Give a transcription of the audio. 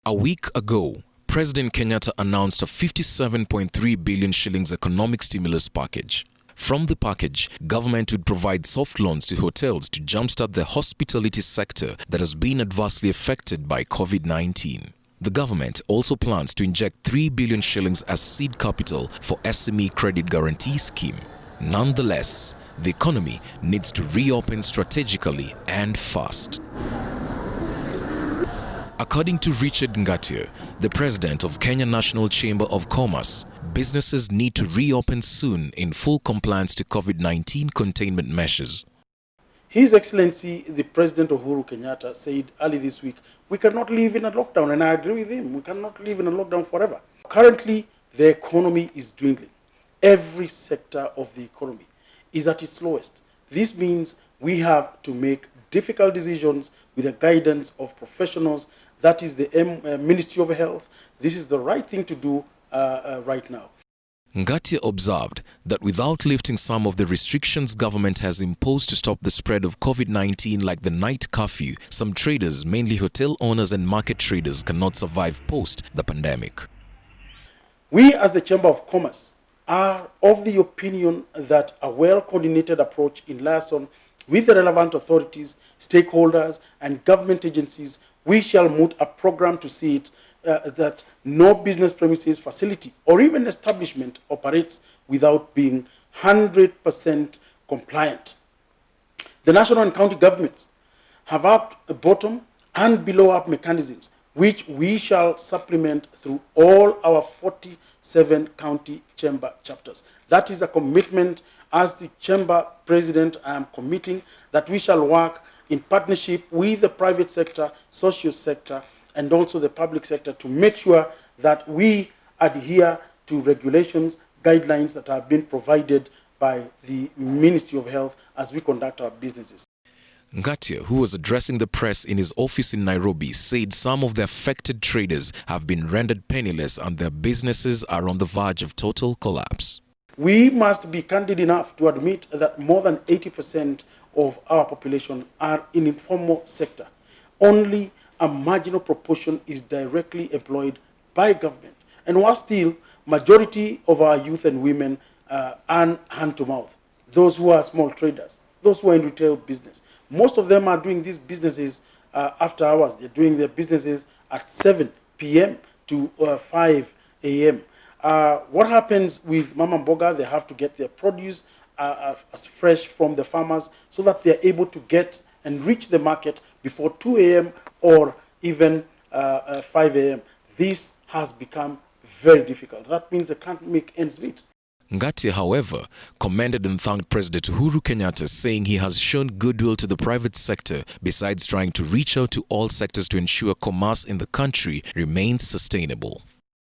A week ago, President Kenyatta announced a 57.3 billion shillings economic stimulus package. From the package, government would provide soft loans to hotels to jumpstart the hospitality sector that has been adversely affected by COVID-19. The government also plans to inject 3 billion shillings as seed capital for SME credit guarantee scheme. Nonetheless, the economy needs to reopen strategically and fast. According to Richard Ngatia, the president of Kenya National Chamber of Commerce, businesses need to reopen soon in full compliance to COVID-19 containment measures. His Excellency, the President Uhuru Kenyatta, said early this week, we cannot live in a lockdown, and I agree with him. We cannot live in a lockdown forever. Currently, the economy is dwindling. Every sector of the economy is at its lowest. This means we have to make difficult decisions with the guidance of professionals. That is the Ministry of Health. This is the right thing to do right now. Ngatia observed that without lifting some of the restrictions government has imposed to stop the spread of COVID-19 like the night curfew, some traders, mainly hotel owners and market traders, cannot survive post the pandemic. We as the Chamber of Commerce are of the opinion that a well-coordinated approach in liaison with the relevant authorities, stakeholders and government agencies, we shall moot a program to see it that no business premises, facility or even establishment operates without being 100% compliant. The national and county governments have up, bottom and below up mechanisms which we shall supplement through all our 47 county chamber chapters. That is a commitment. As the chamber president, I am committing that we shall work in partnership with the private sector, social sector, and also the public sector to make sure that we adhere to regulations, guidelines that have been provided by the Ministry of Health as we conduct our businesses. Ngatia, who was addressing the press in his office in Nairobi, said some of the affected traders have been rendered penniless and their businesses are on the verge of total collapse. We must be candid enough to admit that more than 80% of our population are in informal sector. Only a marginal proportion is directly employed by government. And while still, majority of our youth and women earn hand to mouth. Those who are small traders, those who are in retail business. Most of them are doing these businesses after hours. They're doing their businesses at 7 p.m. to 5 a.m. What happens with Mama Mboga? They have to get their produce as fresh from the farmers so that they're able to get and reach the market before 2 a.m. or even 5 a.m. This has become very difficult. That means they can't make ends meet. Ngatia, however, commended and thanked President Uhuru Kenyatta, saying he has shown goodwill to the private sector besides trying to reach out to all sectors to ensure commerce in the country remains sustainable.